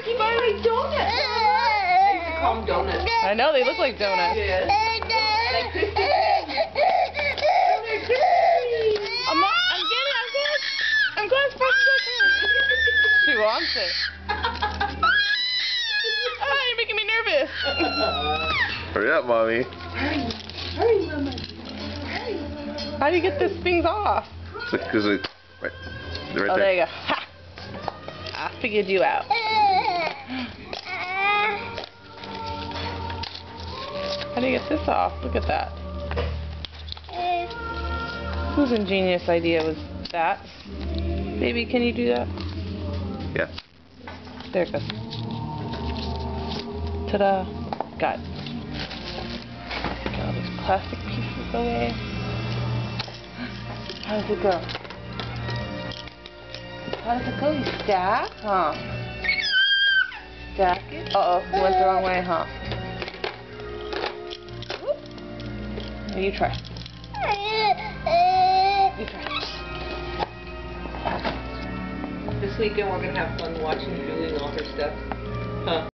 He might like donuts. I used to call them donuts. I know, they look like donuts. Yeah. Like Krispy. I'm going for a second. She wants it. Oh, you're making me nervous. Hurry up, Mommy. Hurry, Mama. Hurry. How do you get these things off? Because right Oh, there. there you go. Ha! I figured you out. How do you get this off? Look at that. Whose ingenious idea was that? Baby, can you do that? Yeah. There it goes. Ta-da. Got it. Get all these plastic pieces away. How does it go? How does it go? You stack? Huh? Stack it? Uh-oh, you went the wrong way, huh? Whoop. You try. You try. This weekend we're going to have fun watching Julie and all her stuff. Huh?